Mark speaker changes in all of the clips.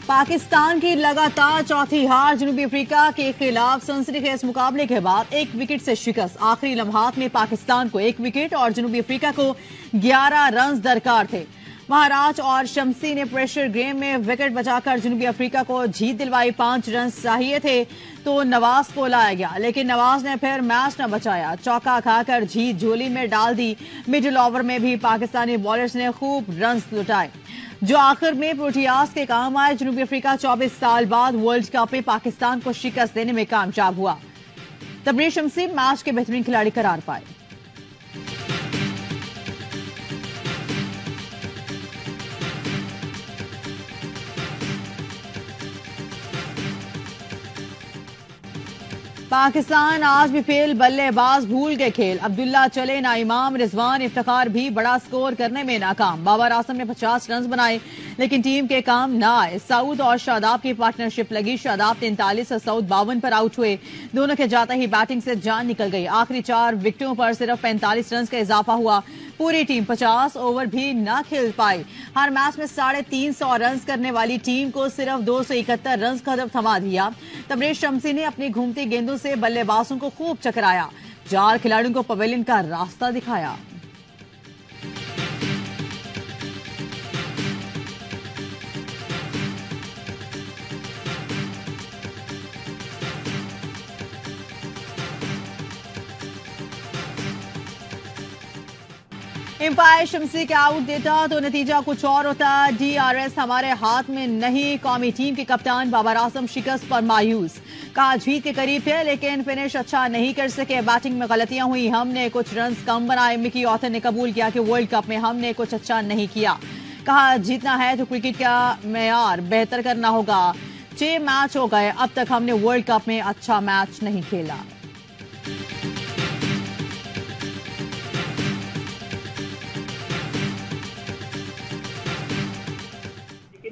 Speaker 1: पाकिस्तान की लगातार चौथी हार जनूबी अफ्रीका के खिलाफ सनसनीखेज मुकाबले के बाद 1 विकेट से शिकस्त। आखिरी लम्हात में पाकिस्तान को 1 विकेट और जनूबी अफ्रीका को 11 रन दरकार थे। महाराज और शमसी ने प्रेशर गेम में विकेट बचाकर जनूबी अफ्रीका को जीत दिलवाई। 5 रन चाहिए थे तो नवाज को लाया गया, लेकिन नवाज ने फिर मैच न बचाया। चौका खाकर जीत झोली में डाल दी। मिडिल ओवर में भी पाकिस्तानी बॉलर्स ने खूब रन लुटाए, जो आखिर में प्रोटियाज के काम आए। जनूबी अफ्रीका 24 साल बाद वर्ल्ड कप में पाकिस्तान को शिकस्त देने में कामयाब हुआ। तबरीर शमसी मैच के बेहतरीन खिलाड़ी करार पाए। पाकिस्तान आज भी फेल, बल्लेबाज भूल गए खेल। अब्दुल्ला चले ना इमाम, रिजवान इफ्तिखार भी बड़ा स्कोर करने में नाकाम। बाबर आजम ने 50 रन बनाए, लेकिन टीम के काम ना आए। सऊद और शादाब की पार्टनरशिप लगी। शादाब 43 और सऊद 52 पर आउट हुए। दोनों के जाते ही बैटिंग से जान निकल गई। आखिरी 4 विकेटों पर सिर्फ 45 रन का इजाफा हुआ। पूरी टीम 50 ओवर भी न खेल पाई। हर मैच में 350 रन करने वाली टीम को सिर्फ 271 रन कदम थमा दिया। तबरेज शमसी ने अपनी घूमती गेंदों से बल्लेबाजों को खूब चकराया। 4 खिलाड़ियों को पवेलियन का रास्ता दिखाया। एम्पायर शमसी के आउट देता तो नतीजा कुछ और होता। DRS हमारे हाथ में नहीं। कौमी टीम के कप्तान बाबर आजम शिकस्त पर मायूस। कहा जीत के करीब थे, लेकिन फिनिश अच्छा नहीं कर सके। बैटिंग में गलतियां हुई, हमने कुछ रन कम बनाए। मिकी ऑथर ने कबूल किया कि वर्ल्ड कप में हमने कुछ अच्छा नहीं किया। कहा जीतना है तो क्रिकेट का मेयार बेहतर करना होगा। 6 मैच हो गए, अब तक हमने वर्ल्ड कप में अच्छा मैच नहीं खेला।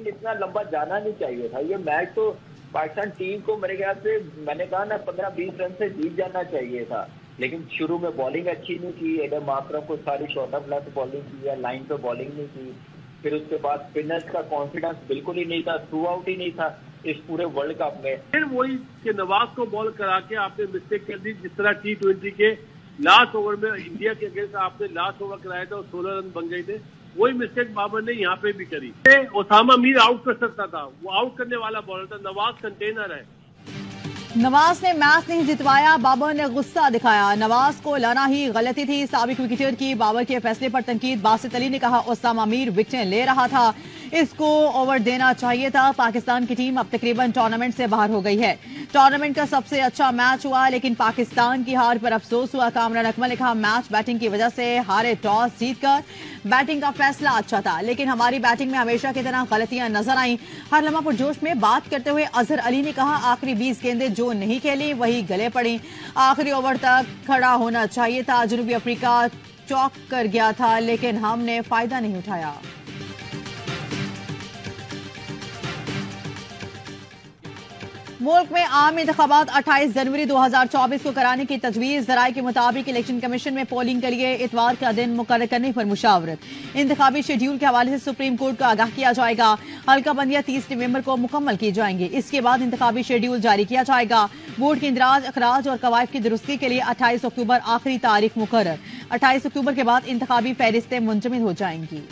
Speaker 2: इतना लंबा जाना नहीं चाहिए था। ये मैच तो पाकिस्तान टीम को मेरे ख्याल से मैंने कहा ना 15-20 रन से जीत जाना चाहिए था, लेकिन शुरू में बॉलिंग अच्छी नहीं की। एडम माकरम को सारी शॉर्ट ऑफ लेफ्ट बॉलिंग की है, लाइन पे बॉलिंग नहीं की। फिर उसके बाद स्पिनर्स का कॉन्फिडेंस बिल्कुल ही नहीं था, थ्रू आउट ही नहीं था इस पूरे वर्ल्ड कप में।
Speaker 3: फिर वही कि नवाज को बॉल करा के आपने मिस्टेक कर दी। जिस तरह T20 के लास्ट ओवर में इंडिया के अगेंस्ट आपने लास्ट ओवर कराया था और 16 रन बन गए थे, वही मिस्टेक बाबर ने यहाँ पे भी करी। ओसामा मीर आउट कर सकता था, वो आउट करने वाला बॉलर था। नवाज कंटेनर है।
Speaker 1: नवाज ने मैच नहीं जितवाया, बाबर ने गुस्सा दिखाया। नवाज को लाना ही गलती थी। साबिक विकेटर की बाबर के फैसले पर तनकीद। बासित अली ने कहा ओसामा मीर विकेटें ले रहा था, इसको ओवर देना चाहिए था। पाकिस्तान की टीम अब तकरीबन टूर्नामेंट से बाहर हो गई है। टूर्नामेंट का सबसे अच्छा मैच हुआ, लेकिन पाकिस्तान की हार पर अफसोस हुआ। कामरान अकमल ने कहा मैच बैटिंग की वजह से हारे। टॉस जीतकर बैटिंग का फैसला अच्छा था, लेकिन हमारी बैटिंग में हमेशा की तरह गलतियां नजर आईं। हर लम्हा पुरजोश में बात करते हुए अजहर अली ने कहा आखिरी 20 गेंदें जो नहीं खेली वही गले पड़ी। आखिरी ओवर तक खड़ा होना चाहिए था। जनूबी अफ्रीका चौक कर गया था, लेकिन हमने फायदा नहीं उठाया। मुल्क में आम इंतखाबात 28 जनवरी 2024 को कराने की तजवीज। जराये के मुताबिक इलेक्शन कमीशन में पोलिंग के लिए इतवार का दिन मुकर्रर करने पर मुशावरत। इंतखाबी शेड्यूल के हवाले से सुप्रीम कोर्ट को आगाह किया जाएगा। हल्का बंदियां 30 नवंबर को मुकम्मल की जाएंगी। इसके बाद इंतखाबी शेड्यूल जारी किया जाएगा। वोट के इंदराज, अखराज और कवायद की दुरुस्ती के लिए 28 अक्टूबर आखिरी तारीख मुकर्रर। 28 अक्टूबर के बाद इंतखाबी फहरिस्तें मुंजमद हो जाएंगी।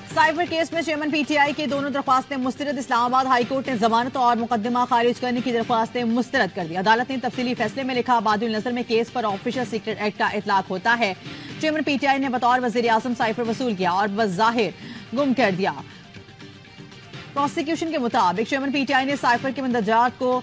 Speaker 1: साइबर केस में चेयरमैन PTI की दोनों दरख्वास्तें मुस्तरद। इस्लामाबाद हाई कोर्ट ने जमानत और मुकदमा खारिज करने की दरख्वास्तें मुस्तरद कर दी। अदालत ने तफसीली फैसले में लिखा बादुल नजर में केस पर ऑफिशियल सीक्रेट एक्ट का इतलाक होता है। चेयरमैन PTI ने बतौर वजीर आजम साइफर वसूल किया और बज़ाहिर गुम कर दिया। प्रोसिक्यूशन के मुताबिक चेयरमैन PTI ने साइफर के मंदरजात को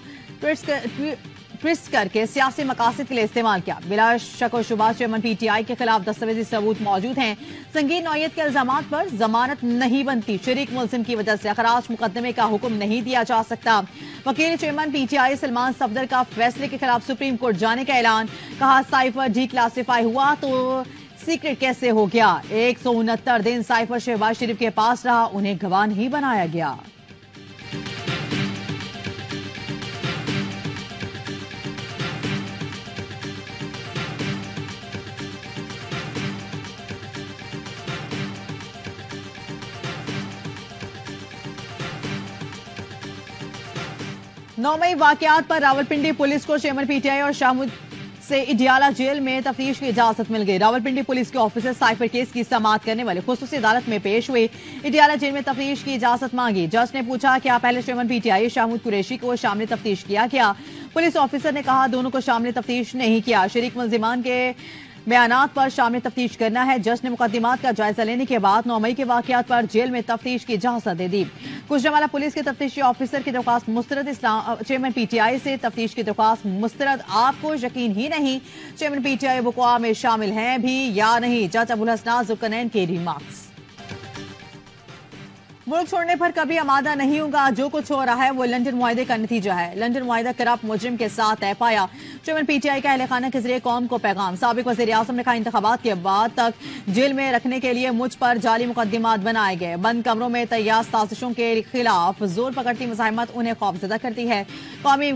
Speaker 1: ट्विस्ट करके सियासी मकासद के लिए इस्तेमाल किया। बिला शक व शुबा चेयरमैन PTI के खिलाफ दस्तावेजी सबूत मौजूद हैं। संगीन नौयत के इल्जामात पर जमानत नहीं बनती। शरीक मुलजिम की वजह से खराज मुकदमे का हुक्म नहीं दिया जा सकता। वकील चेयरमैन PTI सलमान सफदर का फैसले के खिलाफ सुप्रीम कोर्ट जाने का ऐलान। कहा साइफर डी क्लासिफाई हुआ तो सीक्रेट कैसे हो गया। 169 दिन साइफर शहबाज शरीफ के पास रहा, उन्हें गवाह नहीं बनाया गया। 9 मई वाकयात पर रावलपिंडी पुलिस को चेयरमैन पीटीआई और शाहमुद से इडियाला जेल में तफ्तीश की इजाजत मिल गई। रावलपिंडी पुलिस के ऑफिसर साइफर केस की समाअत करने वाले खुसूसी अदालत में पेश हुए। इडियाला जेल में तफ्तीश की इजाजत मांगी। जज ने पूछा क्या पहले चेयरमैन पीटीआई शाहमुद कुरैशी को शामिल तफ्तीश किया गया। पुलिस ऑफिसर ने कहा दोनों को शामिल तफ्तीश नहीं किया। शरीक मुल्जिमान के बयानात पर शामिल तफ्तीश करना है। जज ने मुकदमात का जायजा लेने के बाद 9 मई के वाकयात पर जेल में तफ्तीश की इजाजत दे दी। गुजरांवाला पुलिस के तफ्तीशी ऑफिसर की दरख्वास्त मुस्तरद। चेयरमैन पीटीआई से तफ्तीश की दरख्वास्त मुस्तरद। आपको यकीन ही नहीं चेयरमैन पीटीआई वक़्वा में शामिल हैं भी या नहीं। जज अबुल हसनान जुल्करनैन के रिमार्क्स। मुल्क छोड़ने पर कभी आमादा नहीं होगा। जो कुछ हो रहा है वो लंदन मुआहदे का नतीजा है। लंदन मुआहदा करप्ट मुजरिम के साथ तय पाया। चेयरमैन पीटीआई का अहले खाना के जरिए कौम को पैगाम। साबिक वज़ीर आज़म ने कहा इंतखाबात के बाद तक जेल में रखने के लिए मुझ पर जाली मुकदमात बनाए गए। बंद कमरों में तैयार साजिशों के खिलाफ जोर पकड़ती मुज़ाहिमत उन्हें खौफजदा करती है। कभी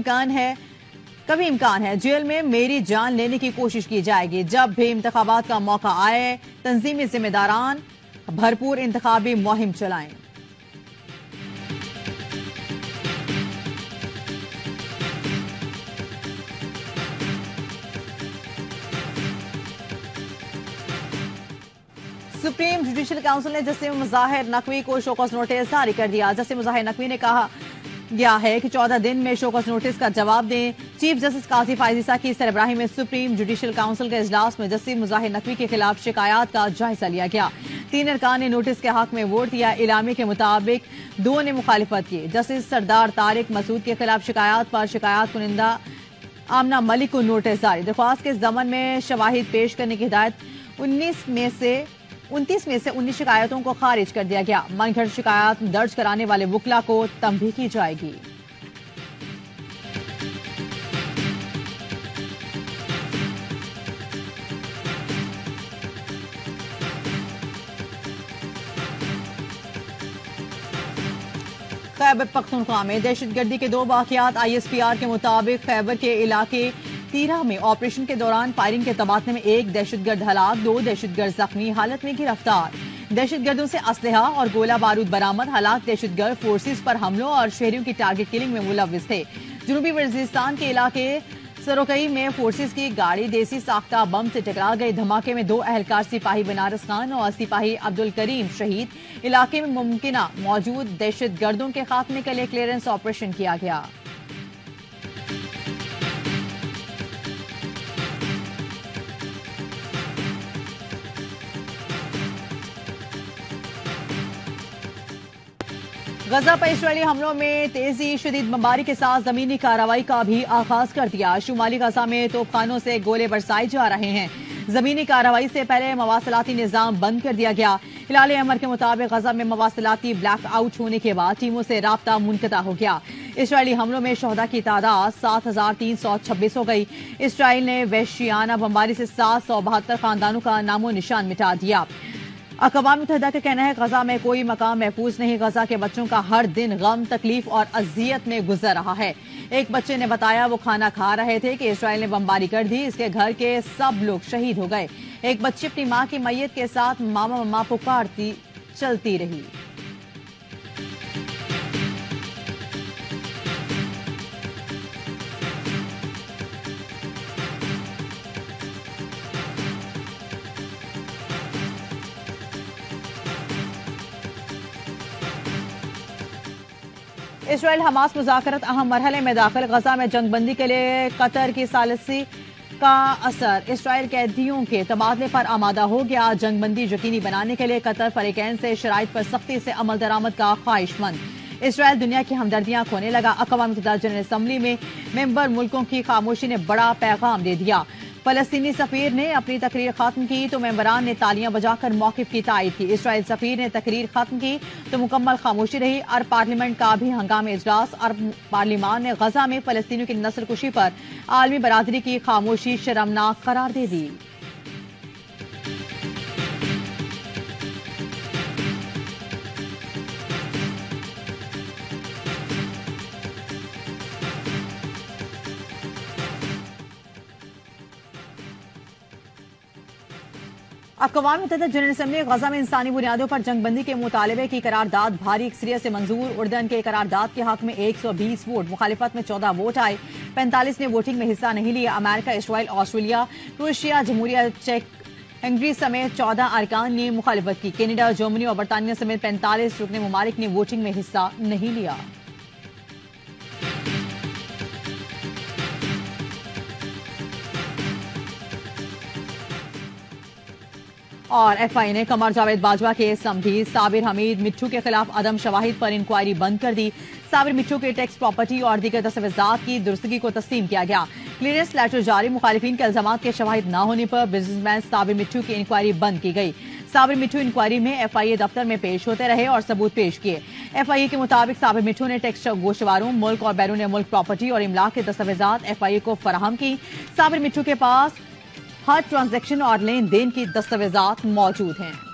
Speaker 1: इम्कान है जेल में मेरी जान लेने की कोशिश की जाएगी। जब भी इंतखाबात का मौका आए तंजीमी जिम्मेदारान भरपूर इंतखाबी मुहिम चलाएं। सुप्रीम जुडिशियल काउंसिल ने जस्टिस मुजाहिर नकवी को शोकॉज नोटिस जारी कर दिया। जस्टिस मुजाहिर नकवी ने कहा गया है कि 14 दिन में शोकॉज नोटिस का जवाब दें। चीफ जस्टिस काजी फायजीसा की सरबराही में सुप्रीम जुडिशियल काउंसिल के इजलास में जस्टिस मुजाहिर नकवी के खिलाफ शिकायत का जायजा लिया गया। 3 अरकान ने नोटिस के हक में वोट दिया। इलामी के मुताबिक 2 ने मुखालिफत की। जस्टिस सरदार तारिक मसूद के खिलाफ शिकायत पर शिकायत कुनिंदा आमना मलिक को नोटिस जारी। दरख्वास्त के जमन में शवाहिद पेश करने की हिदायत 29 में से 19 शिकायतों को खारिज कर दिया गया। मनगढ़ शिकायत दर्ज कराने वाले वकला को तंबीह की जाएगी। खैबर पख्तूनख्वा में दहशतगर्दी के 2 वाकयात। ISPR के मुताबिक खैबर के इलाके तीरा में ऑपरेशन के दौरान फायरिंग के तबादले में 1 दहशतगर्द हलाक, 2 दहशतगर्द जख्मी हालत में गिरफ्तार। दहशतगर्दों से असलहा और गोला बारूद बरामद। हलाक दहशतगर्द फोर्सेस पर हमलों और शहरियों की टारगेट किलिंग में मुलव्विस थे। जनूबी वजीरिस्तान के इलाके सरोकई में फोर्सेस की गाड़ी देसी साख्ता बम से टकरा गई। धमाके में 2 एहलकार सिपाही बनारस खान और सिपाही अब्दुल करीम शहीद। इलाके में मुमकिना मौजूद दहशतगर्दों के खात्मे के लिए क्लियरेंस ऑपरेशन किया गया। गजा पर इस्राएली हमलों में तेजी। शदीद बमबारी के साथ जमीनी कार्रवाई का भी आगाज कर दिया। शुमाली गजा में तोपखानों से गोले बरसाए जा रहे हैं। जमीनी कार्रवाई से पहले मवासलाती निजाम बंद कर दिया गया। हिलाल अमर के मुताबिक गजा में मवासलाती ब्लैक आउट होने के बाद टीमों से राब्ता मुनक़ता हो गया। इस्राएली हमलों में शहदा की तादाद 7,326 हो गई। इसराइल ने वहशियाना बमबारी से 772 खानदानों का नामो निशान मिटा दिया। अक़वाम मुत्तहिदा का कहना है गजा में कोई मकाम महफूज नहीं। गजा के बच्चों का हर दिन गम, तकलीफ और अजियत में गुजर रहा है। एक बच्चे ने बताया वो खाना खा रहे थे कि इसराइल ने बमबारी कर दी। इसके घर के सब लोग शहीद हो गए। एक बच्ची अपनी मां की मैयत के साथ मामा मम्मा पुकारती चलती रही। इसराइल हमास मुज़ाकरत अहम मरहले में दाखिल। गजा में जंगबंदी के लिए कतर की सालिसी का असर। इसराइल कैदियों के तबादले पर आमादा हो गया। जंगबंदी यकीनी बनाने के लिए कतर फरीकैन से शराइत पर सख्ती से अमल दरामद का ख्वाहिशमंद। इसराइल दुनिया की हमदर्दियां खोने लगा। अक़वाम मुत्तहिदा जनरल असम्बली में मेंबर मुल्कों की खामोशी ने बड़ा पैगाम दे दिया। फलस्तीनी सफीर ने अपनी तकरीर खत्म की तो मेंबरान ने तालियां बजाकर मौक़िफ़ की तायीद की। इसराइल सफीर ने तकरीर खत्म की तो मुकम्मल खामोशी रही। अरब पार्लियामेंट का भी हंगामी इजलास। अरब पार्लियामान ने गजा में फलस्तीनियों की नस्ल कुशी पर आलमी बरादरी की खामोशी शर्मनाक करार दे दी। अक़वाम मुत्तहिदा जनरल असम्बली गजा में इंसानी बुनियादों पर जंगबंदी के मुतालबे की करारदाद भारी अक्सरियत से मंजूर। उर्दन के करारदाद के हक में 120 वोट, मुखालिफत में 14 वोट आए। 45 ने वोटिंग में हिस्सा नहीं लिया। अमेरिका, इसराइल, ऑस्ट्रेलिया, क्रोएशिया, जमहूरिया चेक, हंगरी समेत 14 अरकान ने मुखालिफत की। कनाडा, जर्मनी और बरतानिया समेत 45 रुकने मुमालिक ने वोटिंग में हिस्सा नहीं लिया। और एफआई ने कमर जावेद बाजवा के समधी साबिर हमीद मिट्टू के खिलाफ अदम शवाहिद पर इंक्वायरी बंद कर दी। साबिर मिट्टू के टैक्स प्रॉपर्टी और दीगर दस्तावेजात की दुरुस्तगी को तस्लीम किया गया। क्लियरेंस लेटर जारी। मुखालिफिन के इल्जामात के शवाहिद न होने पर बिजनेसमैन साबिर मिट्टू की इंक्वायरी बंद की गई। साबिर मिट्टू इंक्वायरी में एफआईए दफ्तर में पेश होते रहे और सबूत पेश किए। एफआईए के मुताबिक साबिर मिट्टू ने टैक्स गोशवारों, मुल्क और बैरून मुल्क प्रॉपर्टी और इमलाक के दस्तावेजात एफआईए को फराहम की। साबिर मिट्टू के पास हर ट्रांजैक्शन और लेन देन की दस्तावेजात मौजूद हैं।